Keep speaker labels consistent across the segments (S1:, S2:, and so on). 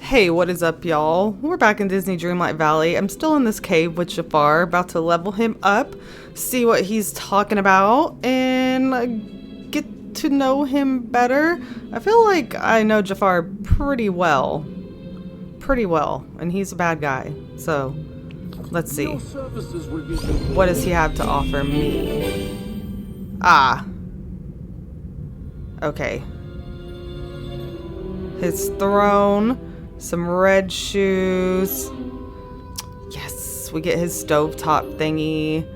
S1: Hey, what is up, y'all? We're back in Disney Dreamlight Valley. I'm still in this cave with Jafar, about to level him up, see what he's talking about, and get to know him better. I feel like I know Jafar pretty well. And he's a bad guy. So, let's see. What does he have to offer me? Ah. Okay. His throne. Some red shoes. Yes, we get his stovetop thingy.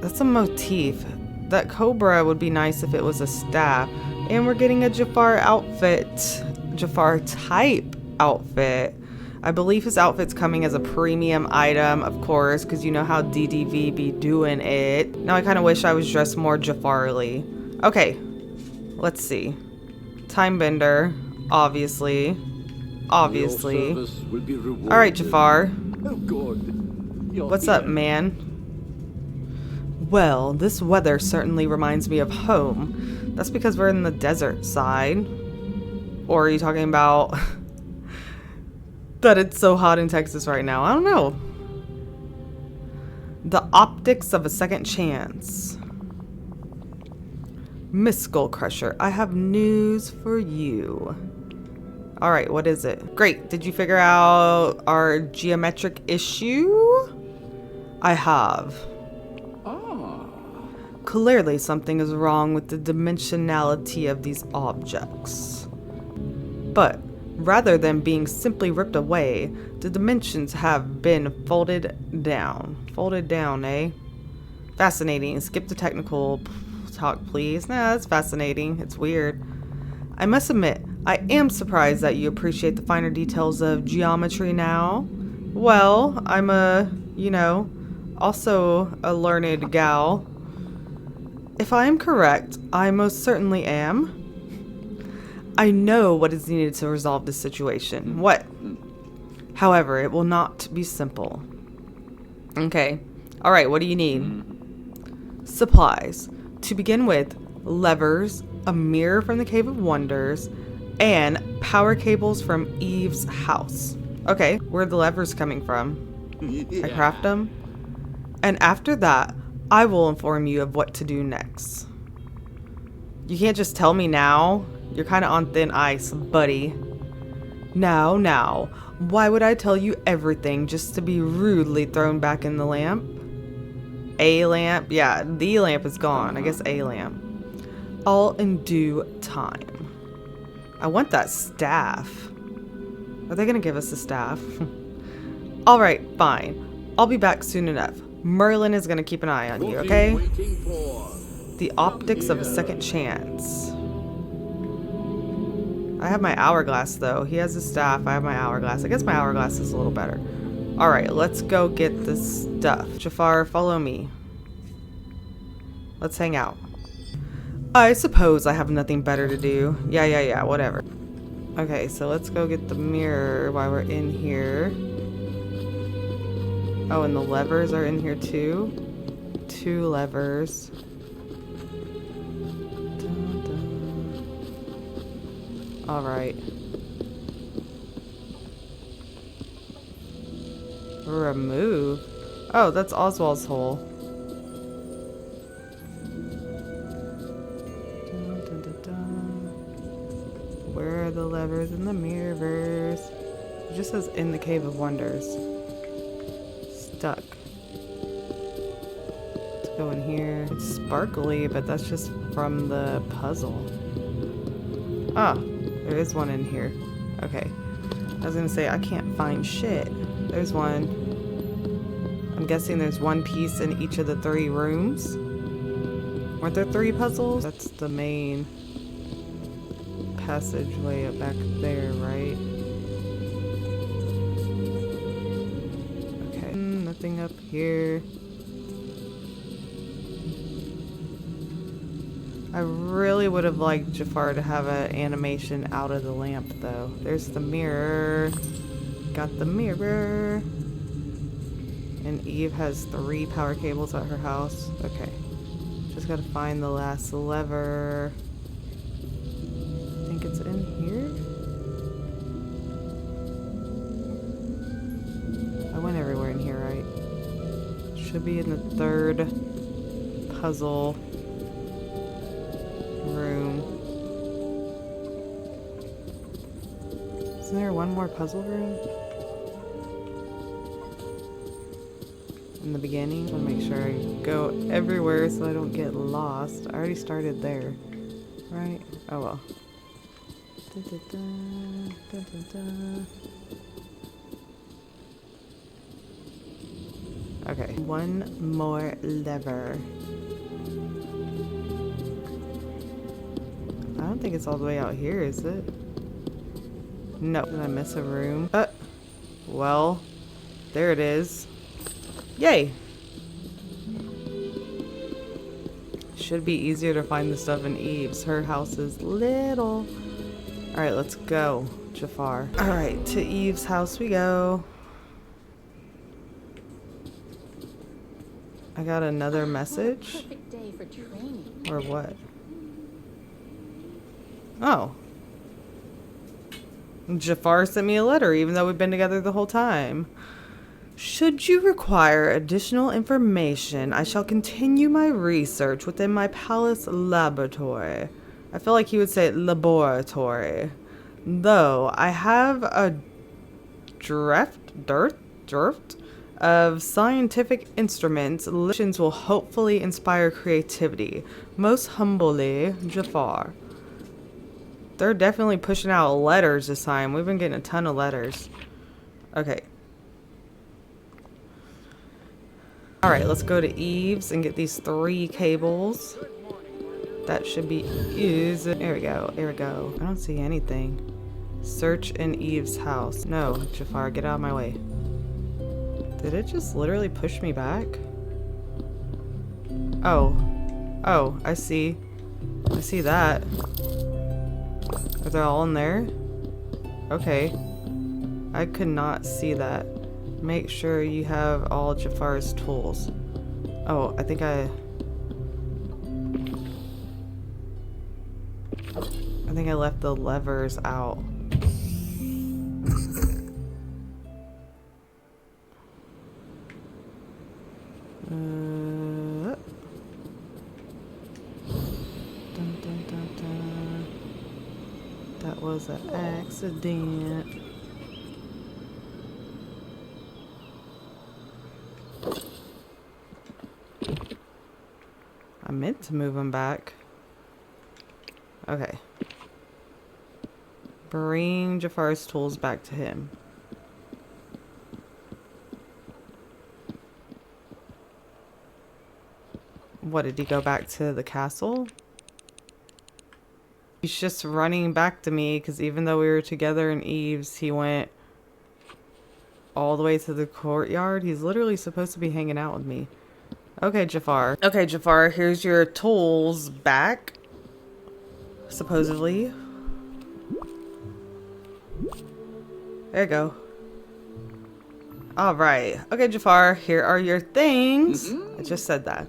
S1: That's a motif. That cobra would be nice if it was a staff. And we're getting a Jafar outfit. Jafar type outfit. I believe his outfit's coming as a premium item, of course, because you know how DDV be doing it. Now I kind of wish I was dressed more Jafarly. Okay, let's see. Time bender, obviously. Alright, Jafar. What's up, man? Well, this weather certainly reminds me of home. That's because we're in the desert side. Or are you talking about that it's so hot in Texas right now? I don't know. The optics of a second chance. Miss Skullcrusher, I have news for you. Alright, what is it? Great, did you figure out our geometric issue? I have. Clearly something is wrong with the dimensionality of these objects. But rather than being simply ripped away, the dimensions have been folded down. Folded down, eh? Fascinating. Skip the technical talk, please. Nah, that's fascinating. It's weird. I must admit, I am surprised that you appreciate the finer details of geometry now. Well, I'm also a learned gal. If I am correct, I most certainly am. I know what is needed to resolve this situation. What? However, it will not be simple. Okay. Alright, what do you need? Supplies. To begin with, levers, a mirror from the Cave of Wonders, and power cables from Eve's house. Okay, where are the levers coming from? I craft them. And after that, I will inform you of what to do next. You can't just tell me now. You're kind of on thin ice, buddy. Now, why would I tell you everything just to be rudely thrown back in the lamp? A lamp? Yeah, the lamp is gone. I guess a lamp. All in due time. I want that staff. Are they gonna give us a staff? Alright, fine. I'll be back soon enough. Merlin is gonna keep an eye on you, okay? The optics of a second chance. I have my hourglass though. He has a staff, I have my hourglass. I guess my hourglass is a little better. Alright, let's go get this stuff. Jafar, follow me. Let's hang out. I suppose I have nothing better to do. Yeah, whatever. Okay, so let's go get the mirror while we're in here. Oh, and the levers are in here too. 2 levers. Alright. Remove? Oh, that's Oswald's hole. Where are the levers and the mirrors? It just says in the Cave of Wonders. Stuck. Let's go in here. It's sparkly, but that's just from the puzzle. Ah, there is one in here. Okay. I was gonna say, I can't find shit. There's one. I'm guessing there's one piece in each of the 3 rooms. Weren't there 3 puzzles? That's the main passageway up back there, right? Okay, nothing up here. I really would have liked Jafar to have an animation out of the lamp though. There's the mirror. Got the mirror. And Eve has 3 power cables at her house. Okay. Just gotta find the last lever. I think it's in here. Should be in the third puzzle room. Isn't there one more puzzle room? In the beginning? I want to make sure I go everywhere so I don't get lost. I already started there. Right? Oh well. Dun, dun, dun, dun, dun, dun. Okay, one more lever. I don't think it's all the way out here, is it? No. Did I miss a room? Well, there it is. Yay! Should be easier to find the stuff in Eve's. Her house is little. Alright, let's go, Jafar. Alright, to Eve's house we go. I got another message.
S2: Perfect day for training.
S1: Or what? Oh. Jafar sent me a letter even though we've been together the whole time. Should you require additional information, I shall continue my research within my palace laboratory. I feel like he would say laboratory. Though I have a dearth of scientific instruments, missions will hopefully inspire creativity. Most humbly, Jafar. They're definitely pushing out letters this time. We've been getting a ton of letters. Okay. Alright, let's go to Eve's and get these 3 cables. That should be easy. There we go. There we go. I don't see anything. Search in Eve's house. No, Jafar, get out of my way. Did it just literally push me back? Oh. Oh, I see. I see that. Are they all in there? Okay. I could not see that. Make sure you have all Jafar's tools. Oh, I think I left the levers out. Dun, dun, dun, dun. That was an accident. I meant to move him back. Okay. Bring Jafar's tools back to him. What, did he go back to the castle? He's just running back to me because even though we were together in Eve's, he went all the way to the courtyard. He's literally supposed to be hanging out with me. Okay, Jafar. Okay, Jafar, here's your tools back. Supposedly. There you go. Alright. Okay, Jafar, here are your things. I just said that.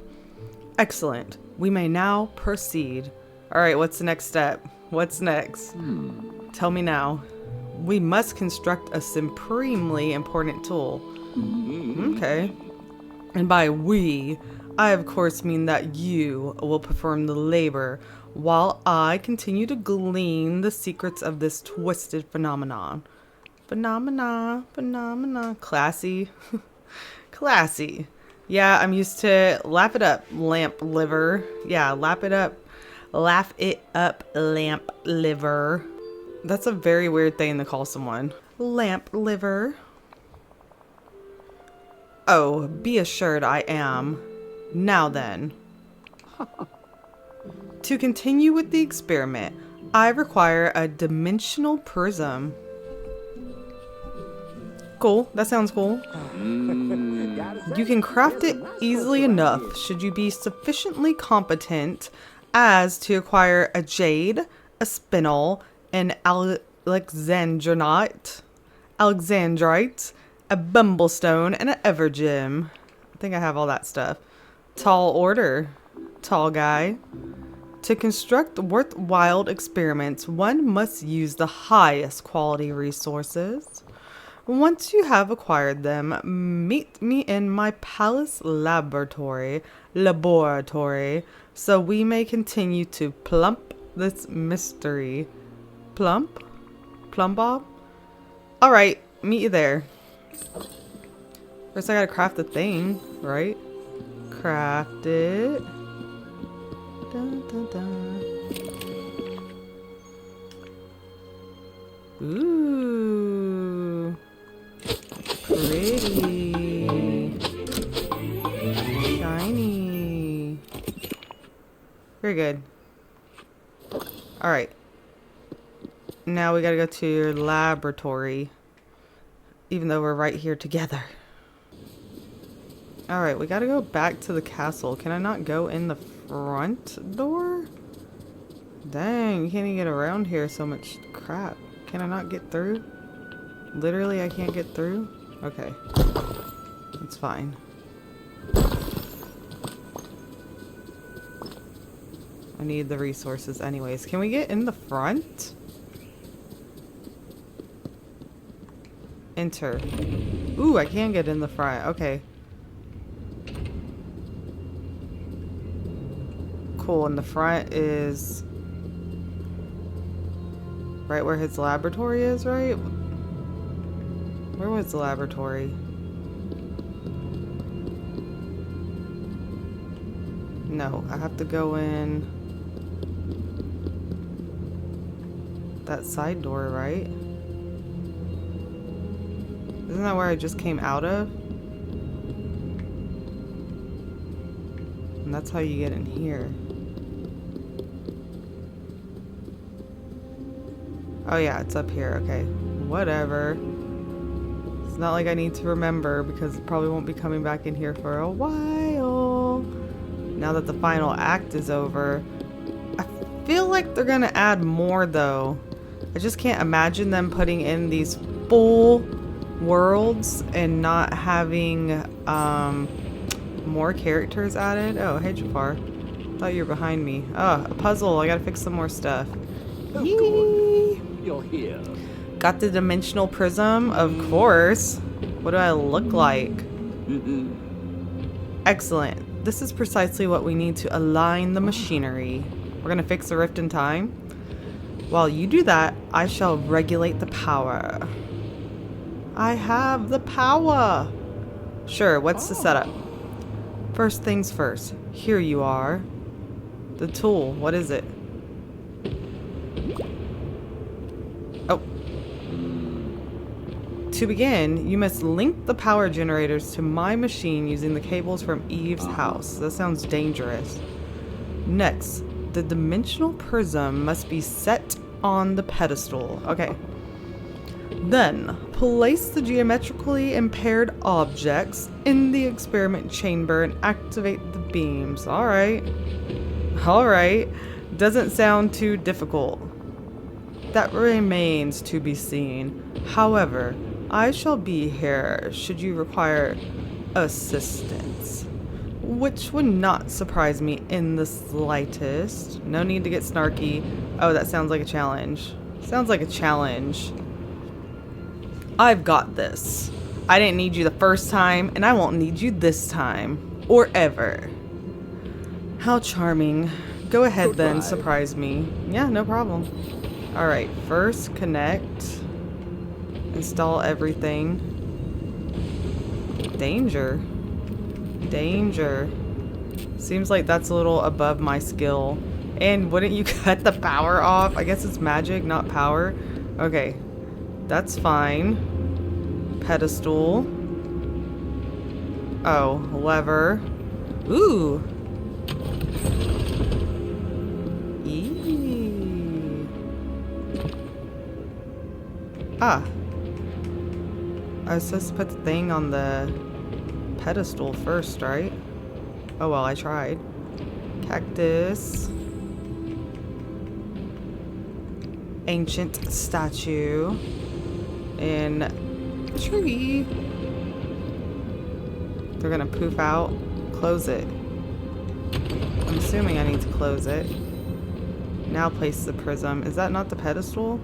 S1: Excellent. We may now proceed. Alright, what's the next step? What's next? Tell me now. We must construct a supremely important tool. Okay. And by we, I of course mean that you will perform the labor while I continue to glean the secrets of this twisted phenomenon. Phenomena. Classy. Classy. Yeah, I'm used to lap it up, lamp liver. Yeah, lap it up. Laugh it up, lamp liver. That's a very weird thing to call someone. Lamp liver. Oh, be assured I am. Now then. To continue with the experiment, I require a dimensional prism. Cool. That sounds cool. You can craft it easily enough should you be sufficiently competent as to acquire a jade, a spinel, an alexandrite, a bumblestone, and an evergem. I think I have all that stuff. Tall order. Tall guy. To construct worthwhile experiments, one must use the highest quality resources. Once you have acquired them, meet me in my palace laboratory, so we may continue to plump this mystery. Plump? Plumbob? Alright, meet you there. First I gotta craft the thing, right? Craft it. Dun, dun, dun. Ooh. Pretty. Shiny. Very good. Alright. Now we gotta go to your laboratory. Even though we're right here together. Alright, we gotta go back to the castle. Can I not go in the front door? Dang, you can't even get around here, so much crap. Can I not get through? Literally, I can't get through? Okay. It's fine. I need the resources anyways. Can we get in the front? Enter. Ooh, I can get in the front. Okay. Cool, and the front is right where his laboratory is, right? Where was the laboratory? No, I have to go in that side door, right? Isn't that where I just came out of? And that's how you get in here. Oh yeah, it's up here. Okay, whatever. It's not like I need to remember because it probably won't be coming back in here for a while. Now that the final act is over. I feel like they're gonna add more though. I just can't imagine them putting in these full worlds and not having more characters added. Oh, hey Jafar. Thought you were behind me. Oh, a puzzle. I gotta fix some more stuff. Yee!
S2: You're here.
S1: Got the dimensional prism, of course. What do I look like? Excellent. This is precisely what we need to align the machinery. We're gonna fix the rift in time. While you do that, I shall regulate the power. I have the power. Sure, what's the setup? First things first. Here you are. The tool, what is it? Oh. To begin, you must link the power generators to my machine using the cables from Eve's house. That sounds dangerous. Next, the dimensional prism must be set on the pedestal. Okay. Then, place the geometrically impaired objects in the experiment chamber and activate the beams. Alright. Alright. Doesn't sound too difficult. That remains to be seen. However, I shall be here should you require assistance. Which would not surprise me in the slightest. No need to get snarky. Oh, that sounds like a challenge. Sounds like a challenge. I've got this. I didn't need you the first time, and I won't need you this time. Or ever. How charming. Go ahead then, surprise me. Yeah, no problem. Alright, first connect. Install everything. Danger. Danger. Seems like that's a little above my skill. And wouldn't you cut the power off? I guess it's magic, not power. Okay. That's fine. Pedestal. Oh, lever. Ooh. Eee. Ah. I was supposed to put the thing on the pedestal first, right? Oh well, I tried. Cactus. Ancient statue. And tree. They're gonna poof out. Close it. I'm assuming I need to close it. Now place the prism. Is that not the pedestal?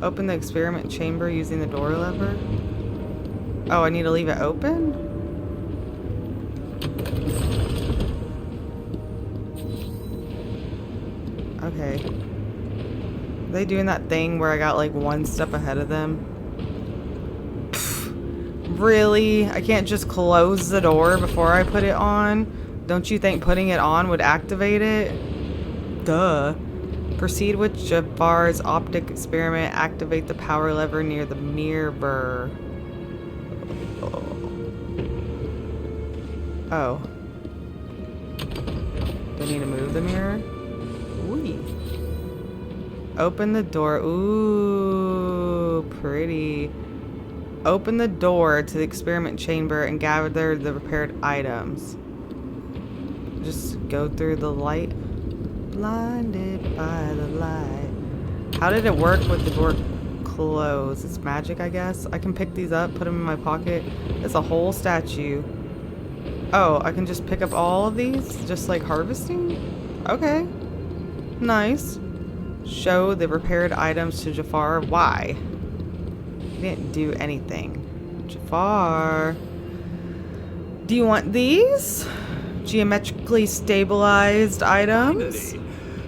S1: Open the experiment chamber using the door lever. Oh, I need to leave it open? Okay. Are they doing that thing where I got like one step ahead of them? Pfft, really? I can't just close the door before I put it on? Don't you think putting it on would activate it? Duh. Proceed with Jafar's optic experiment. Activate the power lever near the mirror. Oh. Do I need to move the mirror? Ooh. Open the door. Ooh, pretty. Open the door to the experiment chamber and gather the repaired items. Just go through the light. Blinded by the light. How did it work with the door closed? It's magic, I guess. I can pick these up, put them in my pocket. It's a whole statue. Oh, I can just pick up all of these? Just like harvesting? Okay. Nice. Show the repaired items to Jafar. Why? He didn't do anything. Jafar. Do you want these? Geometrically stabilized items?
S2: Finally.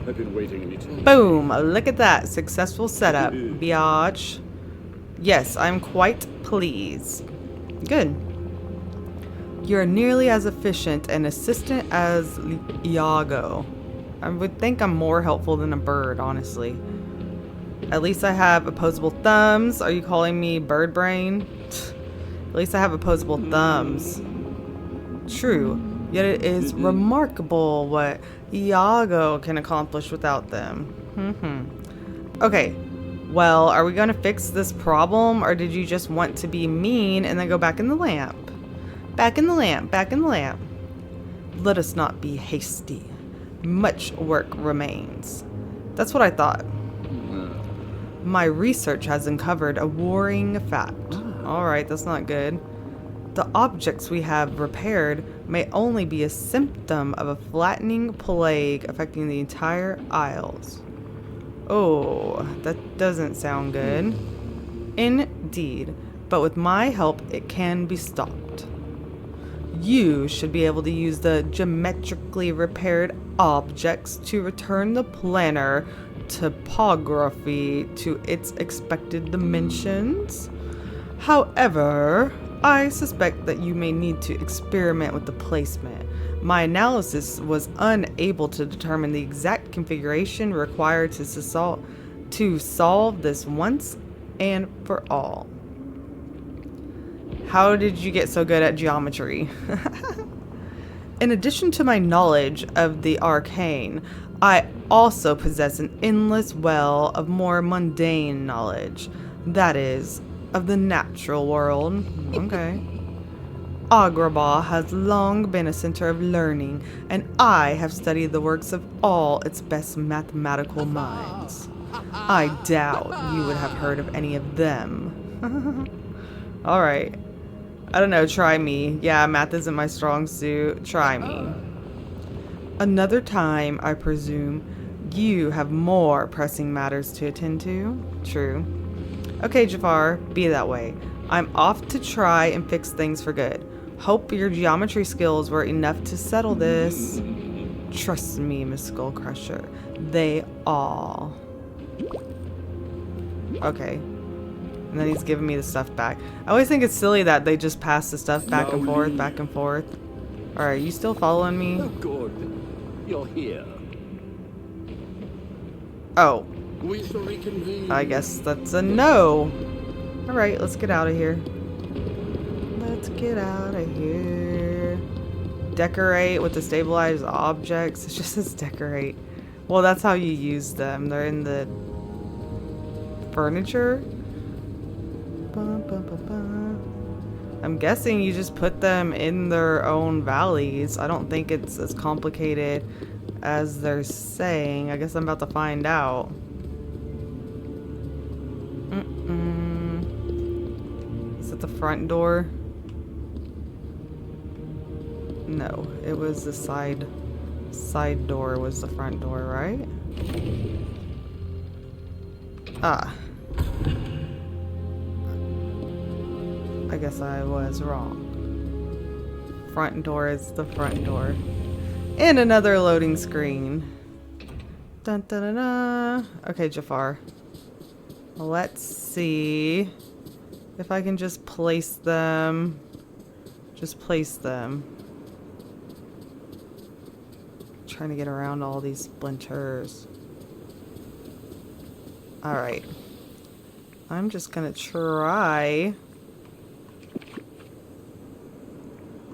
S2: I've been waiting an eternity.
S1: Boom! Look at that. Successful setup. Biatch. Yes, I'm quite pleased. Good. You're nearly as efficient and assistant as Iago. I would think I'm more helpful than a bird, honestly. At least I have opposable thumbs. Are you calling me bird brain? At least I have opposable thumbs. True. Yet it is remarkable what Iago can accomplish without them. Okay. Well, are we going to fix this problem, or did you just want to be mean and then go back in the lamp? Back in the lamp, back in the lamp. Let us not be hasty. Much work remains. That's what I thought. My research has uncovered a worrying fact. Alright, that's not good. The objects we have repaired may only be a symptom of a flattening plague affecting the entire Isles. Oh, that doesn't sound good. Indeed, but with my help it can be stopped. You should be able to use the geometrically repaired objects to return the planar topography to its expected dimensions. However, I suspect that you may need to experiment with the placement. My analysis was unable to determine the exact configuration required to solve this once and for all. How did you get so good at geometry? In addition to my knowledge of the arcane, I also possess an endless well of more mundane knowledge. That is, of the natural world. Okay. Agrabah has long been a center of learning, and I have studied the works of all its best mathematical minds. I doubt you would have heard of any of them. Alright. I don't know, try me. Yeah, math isn't my strong suit. Try me. Another time, I presume, you have more pressing matters to attend to. True. Okay, Jafar, be that way. I'm off to try and fix things for good. Hope your geometry skills were enough to settle this. Trust me, Miss Skullcrusher. They all. Okay. And then he's giving me the stuff back. I always think it's silly that they just pass the stuff back and forth, back and forth. Alright, you still following me?
S2: Oh, good. You're here.
S1: Oh.
S2: We shall reconvene.
S1: I guess that's a no. Alright, let's get out of here. Let's get out of here. Decorate with the stabilized objects. It just says decorate. Well, that's how you use them. They're in the furniture. I'm guessing you just put them in their own valleys. I don't think it's as complicated as they're saying. I guess I'm about to find out. Is it the front door? No, it was the side door was the front door, right? Ah. I I guess I was wrong. Front door is the front door. And another loading screen. Dun dun dun dun. Okay, Jafar. Let's see if I can just place them. Just place them. Trying to get around all these splinters. Alright. I'm just gonna try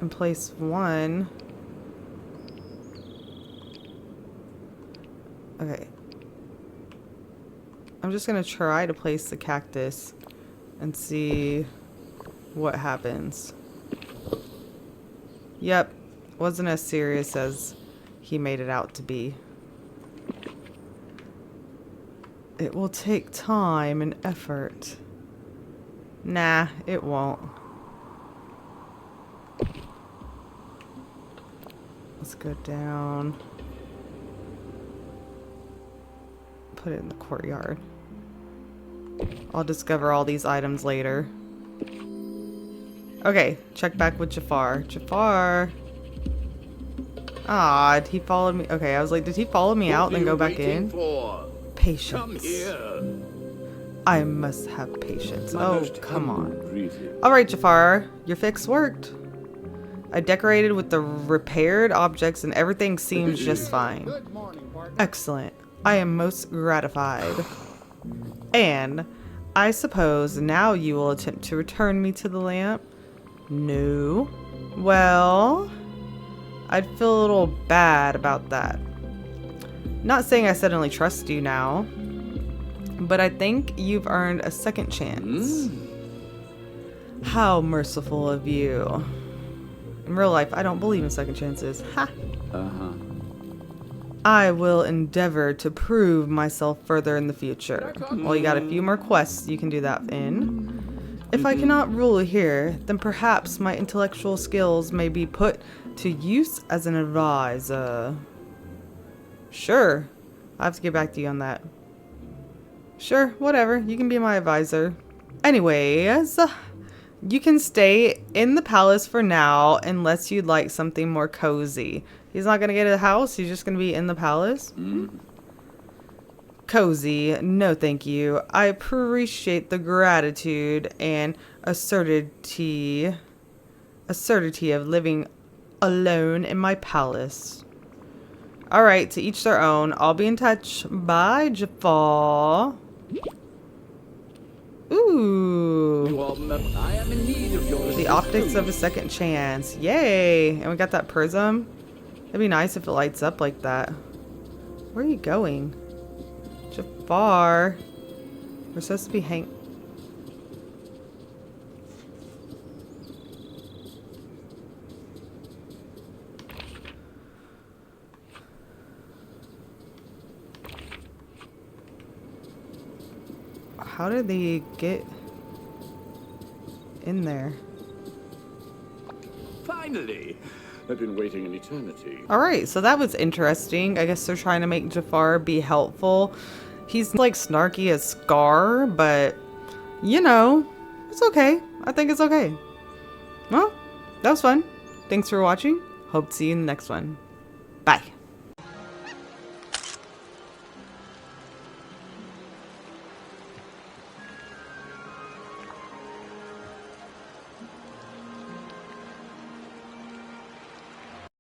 S1: and place one. Okay. I'm just gonna try to place the cactus and see what happens. Yep. Wasn't as serious as he made it out to be. It will take time and effort. Nah, it won't. Let's go down. Put it in the courtyard. I'll discover all these items later. Okay, check back with Jafar. Jafar. Ah, he followed me. Okay, I was like, did he follow me out and then go back in? Patience.
S2: Come here.
S1: I must have patience.
S2: My
S1: Oh,
S2: most
S1: come
S2: humble
S1: on.
S2: greeting.
S1: Alright, Jafar. Your fix worked. I decorated with the repaired objects and everything seems just fine.
S2: Good morning, partner.
S1: Excellent. I am most gratified. And I suppose now you will attempt to return me to the lamp? No. Well, I'd feel a little bad about that. Not saying I suddenly trust you now, but I think you've earned a second chance. How merciful of you. In real life, I don't believe in second chances. Ha! I will endeavor to prove myself further in the future. Well, you got a few more quests you can do that in. If I cannot rule here, then perhaps my intellectual skills may be put to use as an advisor. Sure. I have to get back to you on that. Sure, whatever. You can be my advisor. Anyways, you can stay in the palace for now unless you'd like something more cozy. He's not going to get a house. He's just going to be in the palace. Cozy. No, thank you. I appreciate the gratitude and assertity of living alone in my palace. Alright, to each their own. I'll be in touch. Bye, Jafar. Ooh.
S2: I am in need of your
S1: The optics of a second chance. Yay. And we got that prism. It'd be nice if it lights up like that. Where are you going? Jafar. We're supposed to be How did they get in there?
S2: Finally! I've been waiting an eternity.
S1: Alright, so that was interesting. I guess they're trying to make Jafar be helpful. He's like snarky as Scar, but you know, it's okay. I think it's okay. Well, that was fun. Thanks for watching. Hope to see you in the next one. Bye.